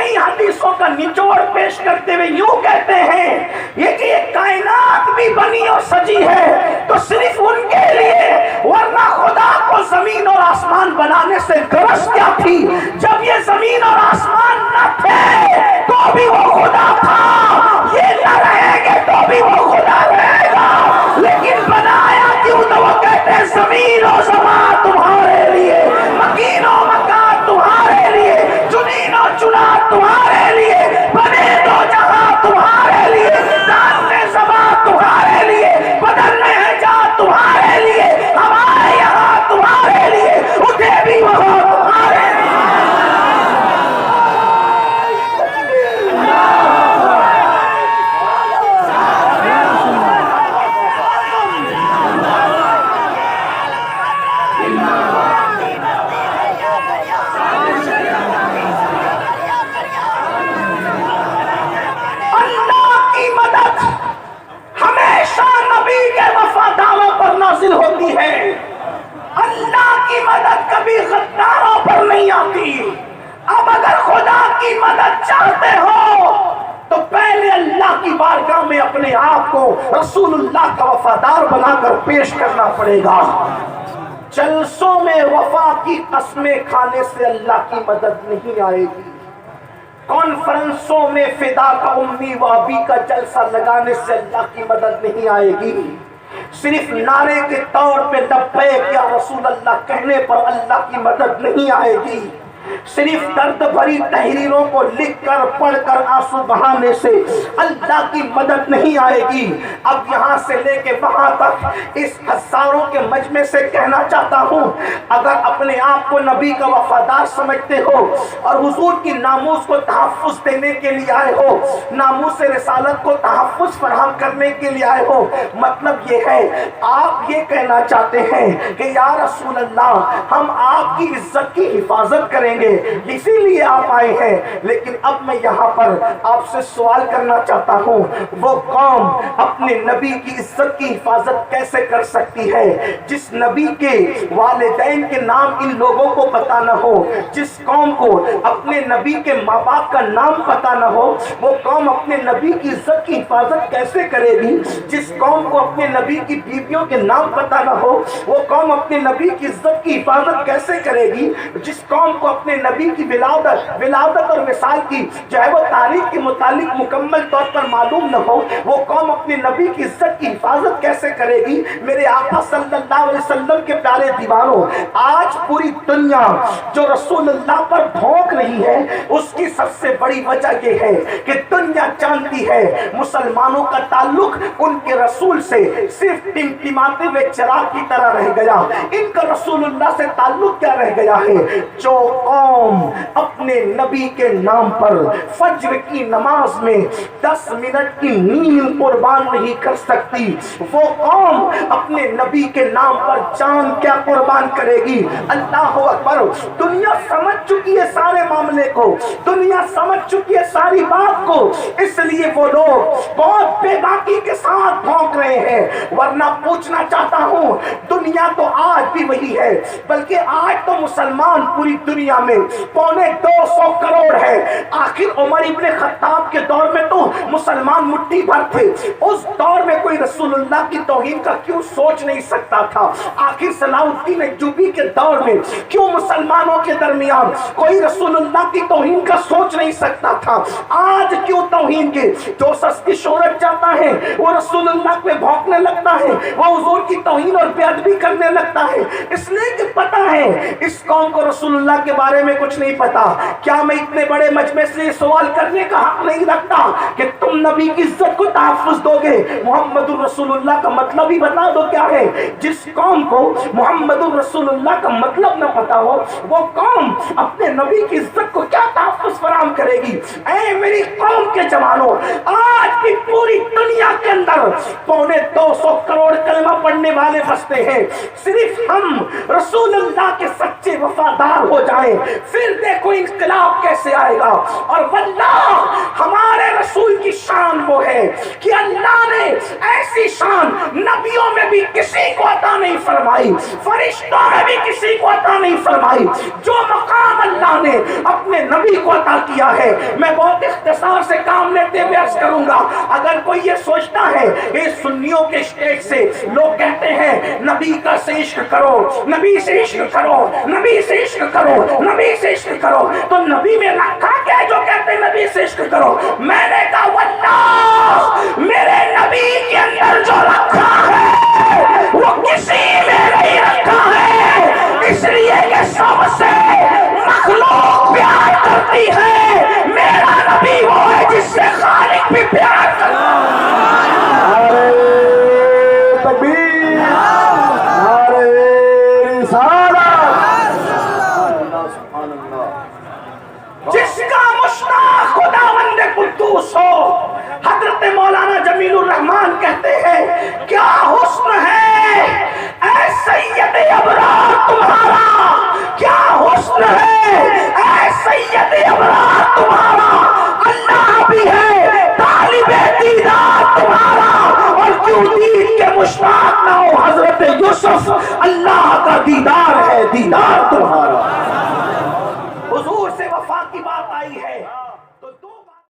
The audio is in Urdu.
کئی حدیثوں کا نچوڑ پیش کرتے ہوئے یوں کہتے ہیں یہ کہ یہ کائنات بھی بنی اور سجی ہے تو صرف ان کے لیے، ورنہ خدا کو زمین اور آسمان بنانے سے غرض کیا تھی؟ جب یہ زمین اور آسمان نہ تھے تو بھی وہ خدا تھا، یہ نہ رہیں گے تو بھی وہ خدا رہے گا، لیکن بنایا کیوں؟ تو وہ کہتے ہیں زمین و زمان تمہارے لیے، مکین و مکان تمہارے لیے، چنین و چنا تمہارے لیے، بنے دو جہاں تمہارے لیے، دانتے زبان تمہارے لیے، بدلنے ہیں جا تمہارے لیے، ہمارے یہاں تمہارے لیے، اٹھے بھی وہاں تمہارے لیے۔ ہوتی ہے، اللہ کی مدد کبھی غداروں پر نہیں آتی۔ اب اگر خدا کی مدد چاہتے ہو تو پہلے اللہ کی بارگاہ میں اپنے آپ کو رسول اللہ کا وفادار بنا کر پیش کرنا پڑے گا۔ جلسوں میں وفا کی قسمیں کھانے سے اللہ کی مدد نہیں آئے گی، کانفرنسوں میں فدا کا امی و ابی کا جلسہ لگانے سے اللہ کی مدد نہیں آئے گی، صرف نعرے کے طور پہ لبیک یا رسول اللہ کہنے پر اللہ کی مدد نہیں آئے گی، صرف درد بھری تحریروں کو لکھ کر پڑھ کر آنسو بہانے سے اللہ کی مدد نہیں آئے گی۔ اب یہاں سے لے کے وہاں تک اس ہزاروں کے مجمع سے کہنا چاہتا ہوں، اگر اپنے آپ کو نبی کا وفادار سمجھتے ہو اور حضور کی ناموس کو تحفظ دینے کے لیے آئے ہو، ناموس رسالت کو تحفظ فراہم کرنے کے لیے آئے ہو، مطلب یہ ہے آپ یہ کہنا چاہتے ہیں کہ یا رسول اللہ ہم آپ کی عزت کی حفاظت کریں گے، اسی لیے آپ آئے ہیں۔ لیکن اب میں یہاں پر آپ سے سوال کرنا چاہتا ہوں، وہ قوم اپنے نبی کی عزت کی حفاظت کیسے کر سکتی ہے جس نبی کے والدین کے نام ان لوگوں کو پتہ نہ ہو، جس قوم کو اپنے نبی کے ماں باپ کا نام پتہ نہ ہو، وہ قوم اپنے نبی کی عزت کی حفاظت کیسے کرے گی؟ جس قوم کو اپنے نبی کی بیویوں کے نام پتہ نہ ہو، وہ قوم اپنے نبی کی عزت کی حفاظت کیسے کرے گی؟ جس قوم کو اپنے نبی کی ولادت اور وصال کی جو ہے وہ تاریخ کے متعلق مکمل طور پر معلوم نہ ہو، وہ قوم اپنے نبی کی عزت کی حفاظت کیسے کرے گی؟ میرے آقا صلی اللہ علیہ وسلم کے پیارے دیوانوں، آج پوری دنیا جو رسول اللہ پر بھونک رہی ہے، اس کی سب سے بڑی وجہ یہ ہے کہ دنیا جانتی ہے مسلمانوں کا تعلق ان کے رسول سے صرف ٹمٹماتے ہوئے چراغ کی طرح رہ گیا، ان کا رسول اللہ سے تعلق کیا رہ گیا ہے؟ جو قوم اپنے نبی کے نام پر فجر کی نماز میں 10 منٹ کی نیند قربان نہیں کر سکتی، وہ قوم اپنے نبی کے نام پر جان کیا قربان کرے گی؟ اللہ اکبر! دنیا سمجھ چکی ہے سارے معاملے کو، دنیا سمجھ چکی ہے ساری بات کو، اس لیے وہ لوگ بہت بے باکی کے ساتھ بھونک رہے ہیں۔ ورنہ پوچھنا چاہتا ہوں، دنیا تو آج بھی وہی ہے، بلکہ آج تو مسلمان پوری دنیا میں 250 کروڑ ہے۔ آخر عمر ابن خطاب کے دور میں تو مسلمان مٹھی بھر تھے، اس دور میں کوئی رسول اللہ کی توہین کا کیوں سوچ نہیں سکتا تھا؟ آخر صلاح الدین ایوبی کے دور میں کیوں مسلمانوں کے درمیان کوئی رسول اللہ کی توہین کا سوچ نہیں سکتا تھا؟ آج کیوں توہین کے جو سستی شہرت چاہتا ہے وہ رسول اللہ پہ بھونکنے لگتا ہے، وہ حضور کی توہین اور بے ادبی کرنے لگتا ہے؟ اس لیے کہ پتہ ہے اس قوم کو رسول اللہ کے بارے میں کچھ نہیں پتا۔ کیا میں اتنے بڑے مجمع سے سوال کرنے کا حق نہیں رکھتا کہ تم نبی کی عزت کو تحفظ دو گے؟ محمد الرسول اللہ کا مطلب ہی بتا دو کیا ہے۔ جس قوم کو محمد الرسول اللہ کا مطلب نہ پتا ہو، وہ قوم اپنے نبی کی عزت کو کیا تحفظ فراہم کرے گی؟ اے میری قوم کے جوانوں، آج بھی پوری دنیا کے اندر 250 کروڑ کلمہ پڑھنے والے بستے ہیں۔ صرف ہم رسول اللہ کے سچے وفادار ہو جائیں، پھر دیکھو انقلاب کیسے کیسے آئے گا؟ اور واللہ ہمارے رسول کی شان وہ ہے کہ اللہ نے ایسی شان نبیوں میں بھی کسی کو عطا نہیں فرمائی، فرشتوں میں بھی کسی کو عطا نہیں فرمائی، جو مقام اللہ نے اپنے نبی کو عطا کیا ہے۔ میں بہت اختصار سے کام لیتے ہوئے عرض کروں گا، اگر کوئی یہ سوچتا ہے یہ سنیوں کے اسٹیج سے لوگ کہتے ہیں نبی کا سے عشق کرو، نبی سے عشق کرو، نبی سے عشق کرو، نبی سے عشق کرو، تو نبی میں رکھا کیا جو کہتے ہیں نبی سے عشق کرو؟ میں نے کہا واللہ میرے نبی کے اندر جو رکھا ہے وہ کسی میں نہیں رکھا ہے، اس لیے کہ سب سے مخلوق پیار کرتی ہے، میرا نبی وہ ہے جس سے خالق بھی پیار کرتا ہے۔ تکبیر، نعرہ رسالت، سبحان اللہ۔ جس کا مشتاق خداوند قدوس ہو، حضرت مولانا جمیل الرحمان کہتے ہیں کیا حسن ہے اے سید ابرار تمہارا، کیا حسن ہے اے سید ابرار تمہارا، اللہ بھی ہے طالب دیدار تمہارا، اور کیوں دید کے مشتاق نہ ہو حضرت یوسف، اللہ کا دیدار ہے دیدار تمہارا۔